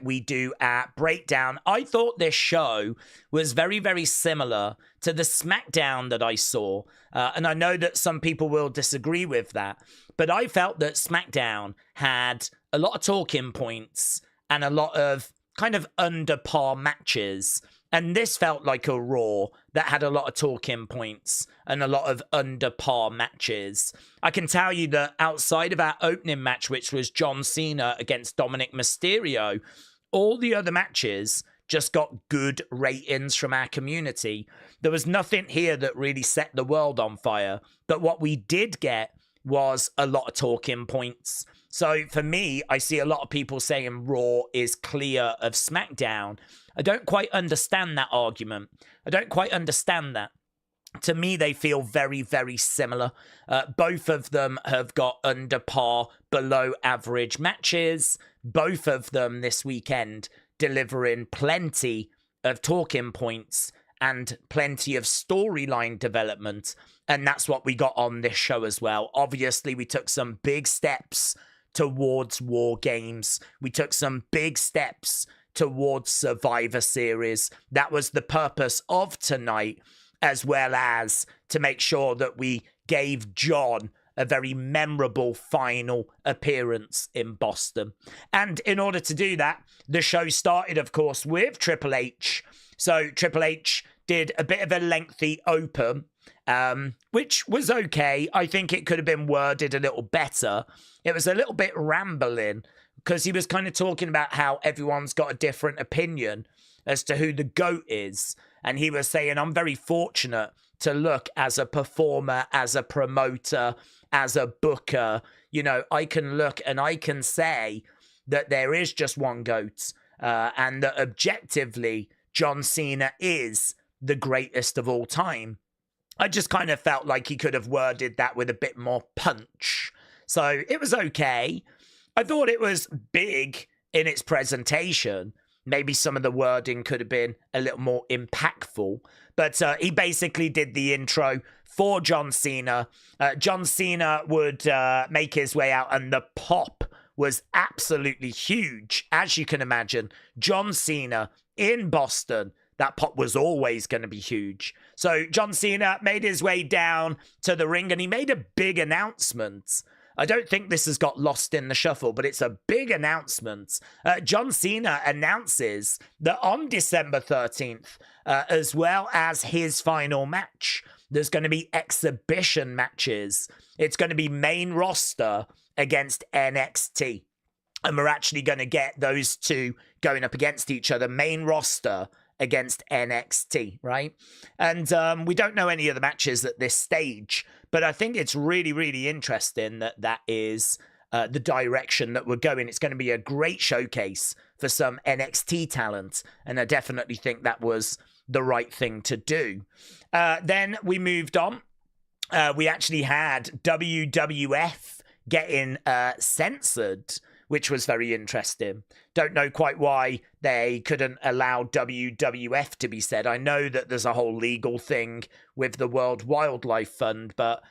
we do at Breakdown. I thought this show was very, very similar to the SmackDown that I saw. And I know that some people will disagree with that, but I felt that SmackDown had a lot of talking points and a lot of kind of under par matches. And this felt like a Raw that had a lot of talking points and a lot of under par matches. I can tell you that outside of our opening match, which was John Cena against Dominik Mysterio, all the other matches just got good ratings from our community. There was nothing here that really set the world on fire. But what we did get was a lot of talking points. So for me, I see a lot of people saying Raw is clear of SmackDown. I don't quite understand that argument. I don't quite understand that. To me, they feel very, very similar. Both of them have got under par, below average matches. Both of them this weekend delivering plenty of talking points and plenty of storyline development. And that's what we got on this show as well. Obviously, we took some big steps towards War Games. We took some big steps towards Survivor Series. That was the purpose of tonight, as well as to make sure that we gave John a very memorable final appearance in Boston. And in order to do that, the show started, of course, with Triple H. So Triple H did a bit of a lengthy open, which was okay. I think it could have been worded a little better. It was a little bit rambling because he was kind of talking about how everyone's got a different opinion as to who the GOAT is. And he was saying, I'm very fortunate to look as a performer, as a promoter, as a booker. You know, I can look and I can say that there is just one GOAT, and that objectively, John Cena is the greatest of all time. I just kind of felt like he could have worded that with a bit more punch. So it was okay. I thought it was big in its presentation. Maybe some of the wording could have been a little more impactful. But he basically did the intro for John Cena. John Cena would make his way out, and the pop was absolutely huge. As you can imagine, John Cena in Boston, that pop was always going to be huge. So John Cena made his way down to the ring, and he made a big announcement. I don't think this has got lost in the shuffle, but it's a big announcement. John Cena announces that on December 13th, as well as his final match, there's going to be exhibition matches. It's going to be main roster against NXT. And we're actually going to get those two going up against each other. Main roster against NXT, right? And we don't know any of the matches at this stage, but I think it's really, really interesting that that is the direction that we're going. It's going to be a great showcase for some NXT talent, and I definitely think that was the right thing to do. Then we moved on. We actually had WWF getting censored, which was very interesting. Don't know quite why they couldn't allow WWF to be said. I know that there's a whole legal thing with the World Wildlife Fund, but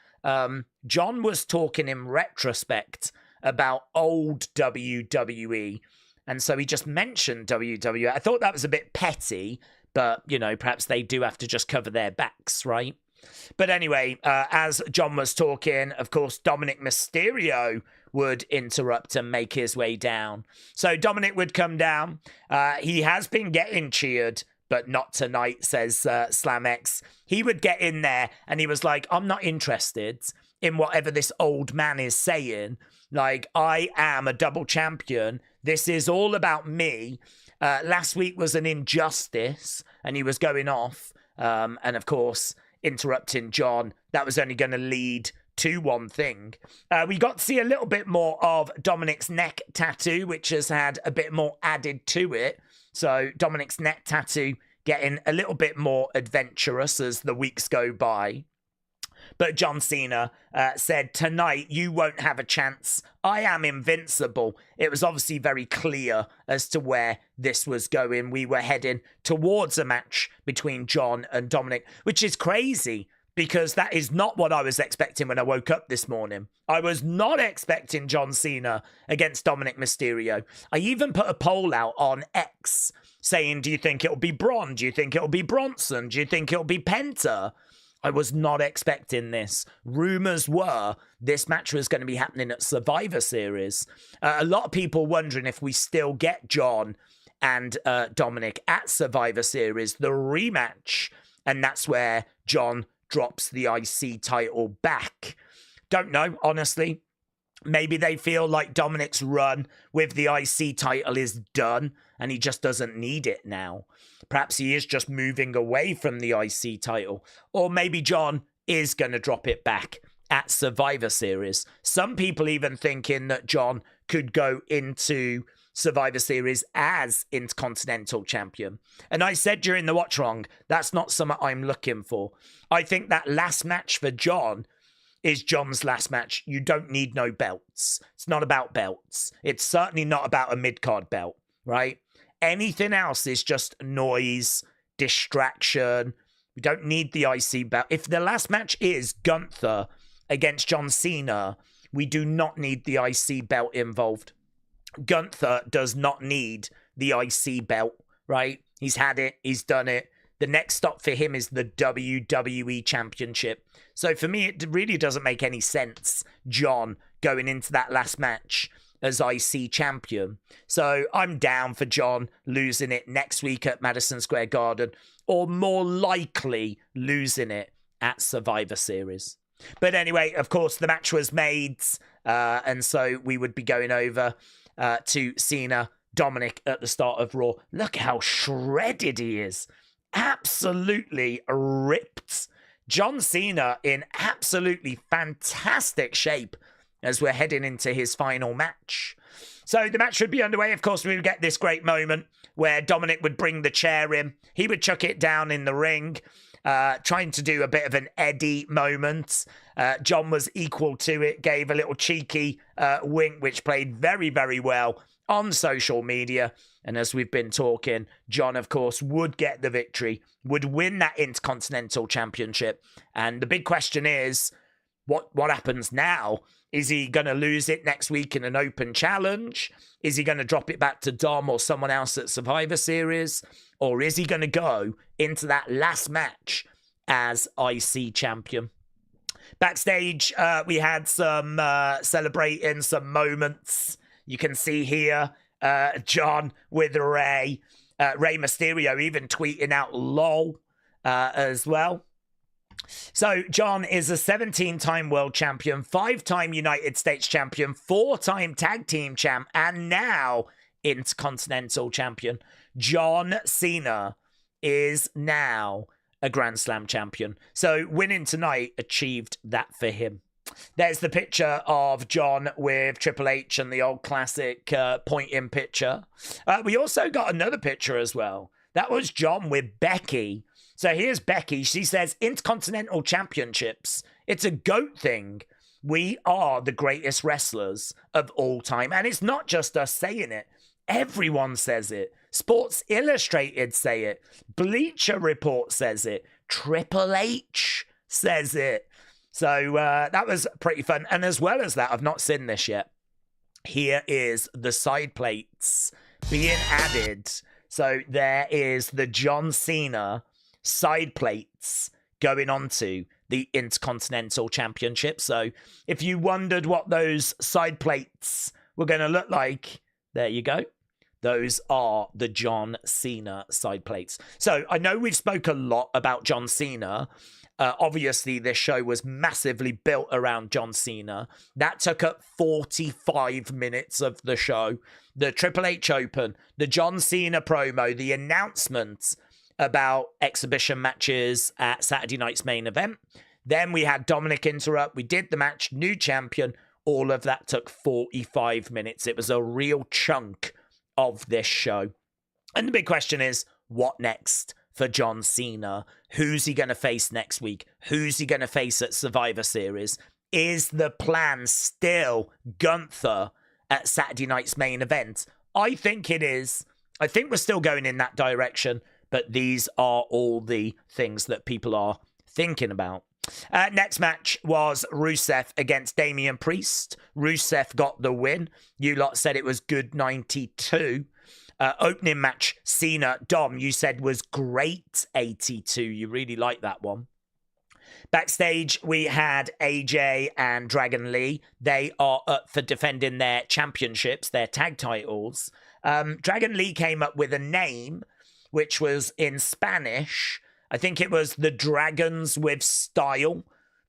John was talking in retrospect about old WWE, and so he just mentioned WWE. I thought that was a bit petty, but, you know, perhaps they do have to just cover their backs, right? But anyway, as John was talking, of course, Dominik Mysterio would interrupt and make his way down. So Dominik would come down. He has been getting cheered, but not tonight, says SlamX. He would get in there and he was like, I'm not interested in whatever this old man is saying. Like, I am a double champion. This is all about me. Last week was an injustice, and he was going off. And of course, interrupting John, that was only going to lead to one thing. We got to see a little bit more of Dominik's neck tattoo, which has had a bit more added to it. So Dominik's neck tattoo getting a little bit more adventurous as the weeks go by. But John Cena said, tonight you won't have a chance. I am invincible. It was obviously very clear as to where this was going. We were heading towards a match between John and Dominik, which is crazy because that is not what I was expecting when I woke up this morning. I was not expecting John Cena against Dominik Mysterio. I even put a poll out on X saying, do you think it'll be Braun? Do you think it'll be Bronson? Do you think it'll be Penta? I was not expecting this. Rumors were this match was going to be happening at Survivor Series. A lot of people wondering if we still get John and Dominik at Survivor Series, the rematch. And that's where John drops the IC title back. Don't know, honestly. Maybe they feel like Dominik's run with the IC title is done and he just doesn't need it now. Perhaps he is just moving away from the IC title. Or maybe John is going to drop it back at Survivor Series. Some people even thinking that John could go into Survivor Series as Intercontinental Champion. And I said during the watch along, that's not something I'm looking for. I think that last match for John is John's last match. You don't need no belts. It's not about belts. It's certainly not about a mid-card belt, right? Anything else is just noise, distraction. We don't need the IC belt. If the last match is Gunther against John Cena, we do not need the IC belt involved. Gunther does not need the IC belt, right? He's had it. He's done it. The next stop for him is the WWE Championship. So for me, it really doesn't make any sense, John, going into that last match as IC champion. So I'm down for John losing it next week at Madison Square Garden, or more likely losing it at Survivor Series. But anyway, of course, the match was made, and so we would be going over to Cena, Dominik at the start of Raw. Look how shredded he is. Absolutely ripped. John Cena in absolutely fantastic shape as we're heading into his final match. So the match would be underway. Of course, we would get this great moment where Dominik would bring the chair in. He would chuck it down in the ring, trying to do a bit of an Eddie moment. John was equal to it, gave a little cheeky wink, which played very, very well on social media. And as we've been talking, John, of course, would get the victory, would win that Intercontinental Championship. And the big question is, what happens now? Is he going to lose it next week in an open challenge? Is he going to drop it back to Dom or someone else at Survivor Series? Or is he going to go into that last match as IC champion? Backstage, we had some celebrating some moments. You can see here John with Rey. Rey Mysterio even tweeting out LOL as well. So John is a 17-time world champion, 5-time United States champion, 4-time tag team champ, and now Intercontinental champion. John Cena is now a Grand Slam champion. So winning tonight achieved that for him. There's the picture of John with Triple H and the old classic point-in picture. We also got another picture as well. That was John with Becky. So here's Becky. She says, Intercontinental Championships, it's a GOAT thing. We are the greatest wrestlers of all time. And it's not just us saying it. Everyone says it. Sports Illustrated say it. Bleacher Report says it. Triple H says it. So that was pretty fun. And as well as that, I've not seen this yet. Here is the side plates being added. So there is the John Cena side plates going on to the Intercontinental Championship. So if you wondered what those side plates were going to look like, there you go. Those are the John Cena side plates. So I know we've spoke a lot about John Cena. Obviously, this show was massively built around John Cena. That took up 45 minutes of the show. The Triple H Open, the John Cena promo, the announcements about exhibition matches at Saturday night's main event. Then we had Dominik interrupt. We did the match, new champion. All of that took 45 minutes. It was a real chunk of this show. And the big question is, what next for John Cena? Who's he going to face next week? Who's he going to face at Survivor Series? Is the plan still Gunther at Saturday night's main event? I think it is. I think we're still going in that direction. But these are all the things that people are thinking about. Next match was Rusev against Damian Priest. Rusev got the win. You lot said it was good 92. Opening match, Cena, Dom, you said was great 82. You really liked that one. Backstage, we had AJ and Dragon Lee. They are up for defending their championships, their tag titles. Dragon Lee came up with a name, which was in Spanish. I think it was the Dragons with Style.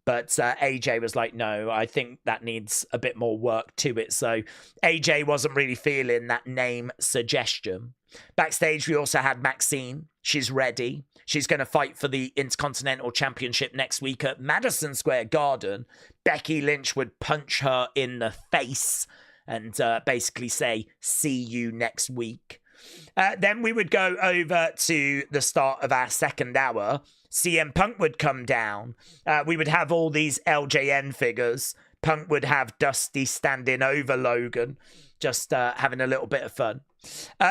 But AJ was like, no, I think that needs a bit more work to it. So AJ wasn't really feeling that name suggestion. Backstage, we also had Maxxine. She's ready. She's going to fight for the Intercontinental Championship next week at Madison Square Garden. Becky Lynch would punch her in the face and basically say, see you next week. Then we would go over to the start of our second hour. CM Punk would come down. We would have all these LJN figures. Punk would have Dusty standing over Logan, just having a little bit of fun.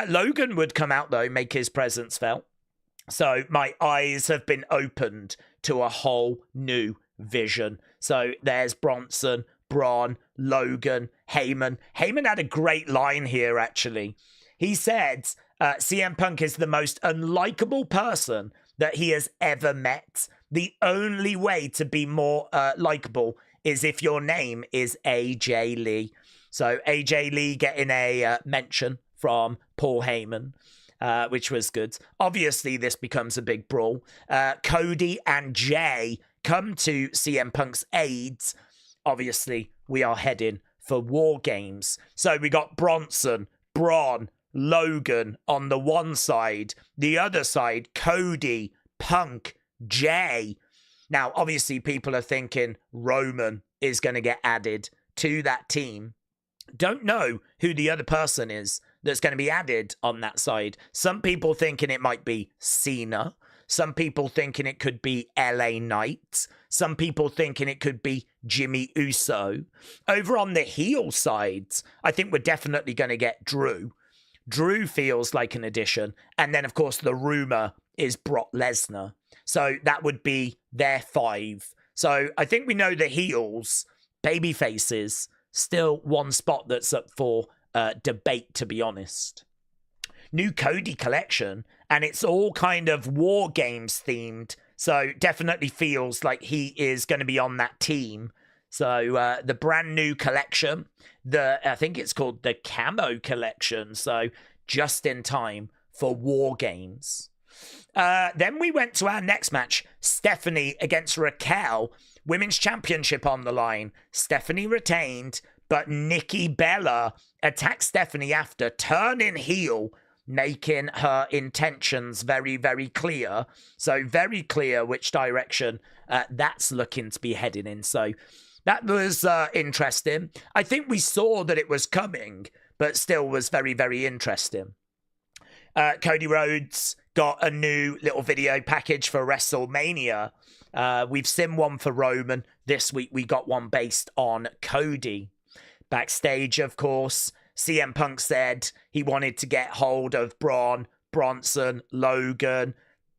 Logan would come out, though, make his presence felt. So my eyes have been opened to a whole new vision. So there's Bronson, Braun, Logan, Heyman. Heyman had a great line here, actually. He said CM Punk is the most unlikable person that he has ever met. The only way to be more likable is if your name is AJ Lee. So AJ Lee getting a mention from Paul Heyman, which was good. Obviously, this becomes a big brawl. Cody and Jay come to CM Punk's aid. Obviously, we are heading for War Games. So we got Bronson, Braun, Logan on the one side, the other side, Cody, Punk, Jay. Now, obviously, people are thinking Roman is going to get added to that team. Don't know who the other person is that's going to be added on that side. Some people thinking it might be Cena. Some people thinking it could be LA Knight. Some people thinking it could be Jimmy Uso. Over on the heel side, I think we're definitely going to get Drew. Drew feels like an addition. And then, of course, the rumor is Brock Lesnar. So that would be their 5. So I think we know the heels, baby faces, still one spot that's up for debate, to be honest. New Cody collection, and it's all kind of War Games themed. So definitely feels like he is going to be on that team. So the brand new collection, I think it's called the Camo collection. So just in time for War Games. Then we went to our next match, Stephanie against Raquel, Women's Championship on the line. Stephanie retained, but Nikki Bella attacked Stephanie after, turning heel, making her intentions very, very clear. So very clear which direction that's looking to be heading in. So that was interesting. I think we saw that it was coming, but still was very, very interesting. Cody Rhodes got a new little video package for WrestleMania. We've seen one for Roman. This week we got one based on Cody. Backstage, of course, CM Punk said he wanted to get hold of Braun, Bronson, Logan.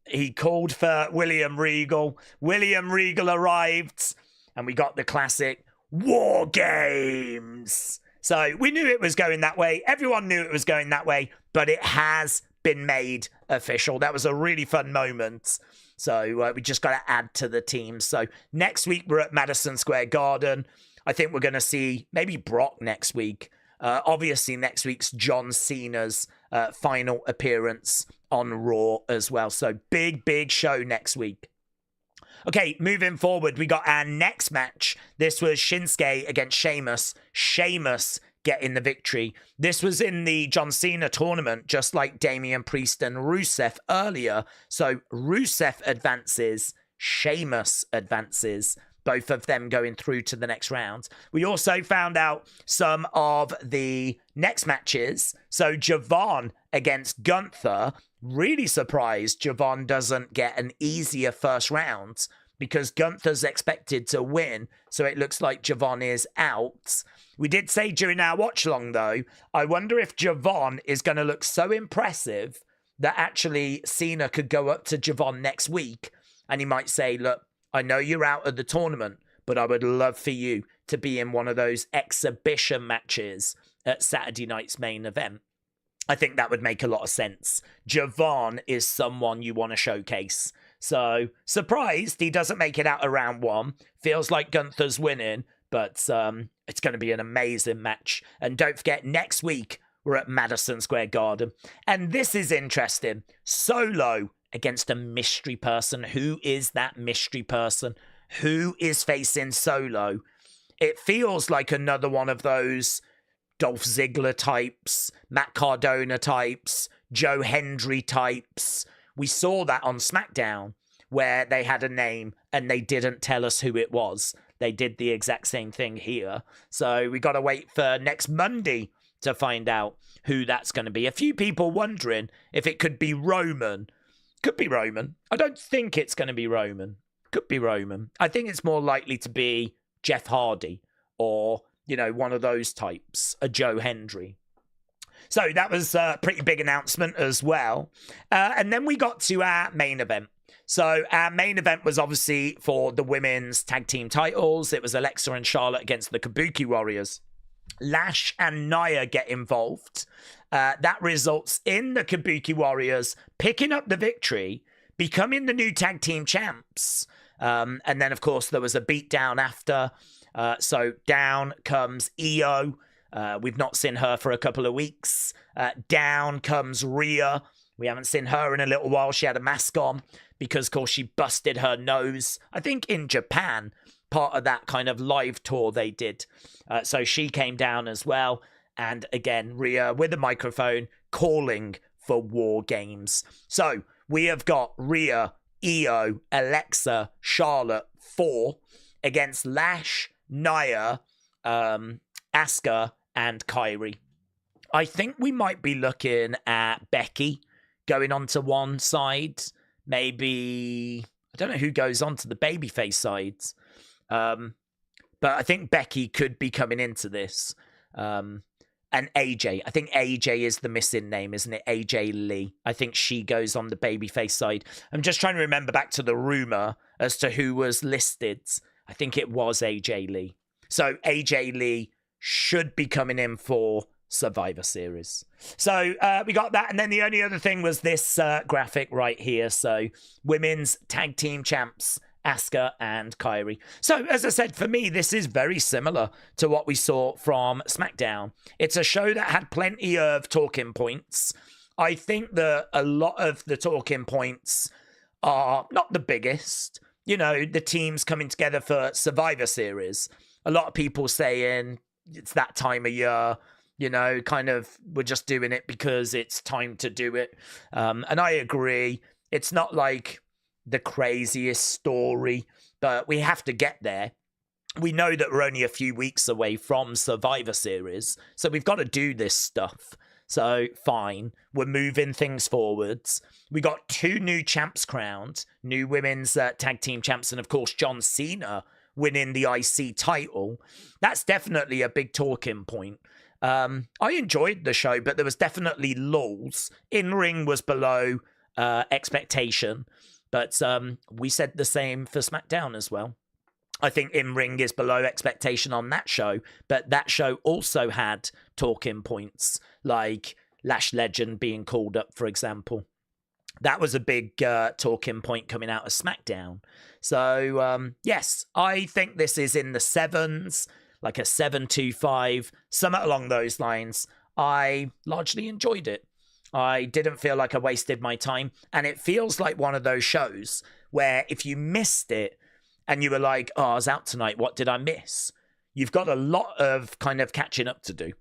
He called for William Regal. William Regal arrived, and we got the classic War Games. So we knew it was going that way. Everyone knew it was going that way, but it has been made official. That was a really fun moment. So we just got to add to the team. So next week we're at Madison Square Garden. I think we're going to see maybe Brock next week. Obviously, next week's John Cena's final appearance on Raw as well. So big, big show next week. Okay, moving forward, we got our next match. This was Shinsuke against Sheamus. Sheamus getting the victory. This was in the John Cena tournament, just like Damian Priest and Rusev earlier. So Rusev advances, Sheamus advances. Both of them going through to the next round. We also found out some of the next matches. So Javon against Gunther. Really surprised Javon doesn't get an easier first round because Gunther's expected to win. So it looks like Javon is out. We did say during our watch along, though, I wonder if Javon is going to look so impressive that actually Cena could go up to Javon next week and he might say, look, I know you're out of the tournament, but I would love for you to be in one of those exhibition matches at Saturday night's main event. I think that would make a lot of sense. Javon is someone you want to showcase. So, surprised he doesn't make it out of round one. Feels like Gunther's winning, but it's going to be an amazing match. And don't forget, next week, we're at Madison Square Garden. And this is interesting. Solo against a mystery person. Who is that mystery person? Who is facing Solo? It feels like another one of those Dolph Ziggler types, Matt Cardona types, Joe Hendry types. We saw that on SmackDown where they had a name and they didn't tell us who it was. They did the exact same thing here. So we got to wait for next Monday to find out who that's going to be. A few people wondering if it could be Roman. Could be Roman. I don't think it's going to be Roman. Could be Roman. I think it's more likely to be Jeff Hardy or, you know, one of those types, a Joe Hendry. So that was a pretty big announcement as well. And then we got to our main event. So our main event was obviously for the women's tag team titles. It was Alexa and Charlotte against the Kabuki Warriors. Lash and Nia get involved. That results in the Kabuki Warriors picking up the victory, becoming the new tag team champs. And then, of course, there was a beatdown after. So down comes Io. We've not seen her for a couple of weeks. Down comes Rhea. We haven't seen her in a little while. She had a mask on because, of course, she busted her nose. I think in Japan, part of that kind of live tour they did. So she came down as well. And again, Rhea with a microphone calling for War Games. So we have got Rhea, Io, Alexa, Charlotte, 4 against Lash, Nia, Asuka, and Kairi. I think we might be looking at Becky going onto one side. Maybe, I don't know who goes onto the babyface sides. But I think Becky could be coming into this. And AJ. I think AJ is the missing name, isn't it? AJ Lee. I think she goes on the babyface side. I'm just trying to remember back to the rumor as to who was listed. I think it was AJ Lee. So AJ Lee should be coming in for Survivor Series. So we got that. And then the only other thing was this graphic right here. So women's tag team champs, Asuka and Kairi. So, as I said, for me, this is very similar to what we saw from SmackDown. It's a show that had plenty of talking points. I think that a lot of the talking points are not the biggest. You know, the teams coming together for Survivor Series. A lot of people saying it's that time of year. You know, kind of, we're just doing it because it's time to do it. And I agree. It's not like the craziest story, but we have to get there. We know that we're only a few weeks away from Survivor Series, so we've got to do this stuff. So fine, we're moving things forwards. We got 2 new champs crowned, new women's tag team champs, and of course John Cena winning the IC title. That's definitely a big talking point. I enjoyed the show, but there was definitely lulls. In-ring was below expectation. But we said the same for SmackDown as well. I think in-ring is below expectation on that show, but that show also had talking points, like Lash Legend being called up, for example. That was a big talking point coming out of SmackDown. So, yes, I think this is in the 7s, like a 7-2-5, somewhat along those lines. I largely enjoyed it. I didn't feel like I wasted my time. And it feels like one of those shows where if you missed it and you were like, oh, I was out tonight, what did I miss? You've got a lot of kind of catching up to do.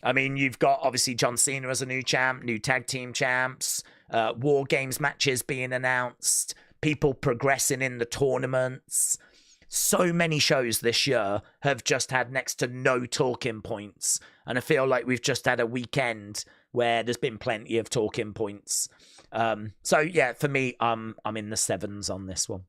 I mean, you've got obviously John Cena as a new champ, new tag team champs, War Games matches being announced, people progressing in the tournaments. So many shows this year have just had next to no talking points. And I feel like we've just had a weekend where there's been plenty of talking points. So yeah, for me, I'm in the 7s on this one.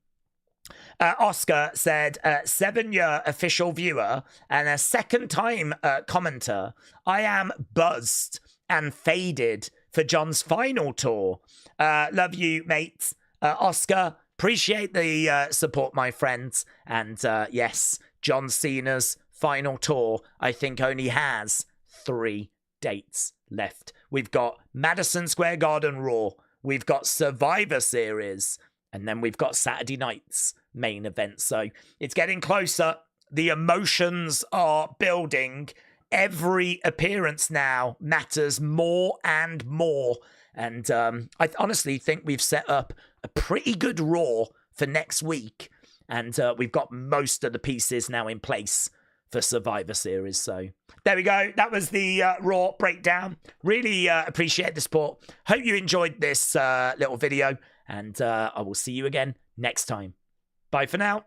Oscar said, 7-year official viewer and a 2nd-time commenter. I am buzzed and faded for John's final tour. Love you, mate. Oscar, appreciate the support, my friends. And yes, John Cena's final tour, I think, only has 3 dates left. We've got Madison Square Garden Raw, we've got Survivor Series, and then we've got Saturday night's main event. So it's getting closer. The emotions are building. Every appearance now matters more and more. And I honestly think we've set up a pretty good Raw for next week. And we've got most of the pieces now in place for Survivor Series. So there we go. That was the Raw breakdown. Really appreciate the support. Hope you enjoyed this little video. And I will see you again next time. Bye for now.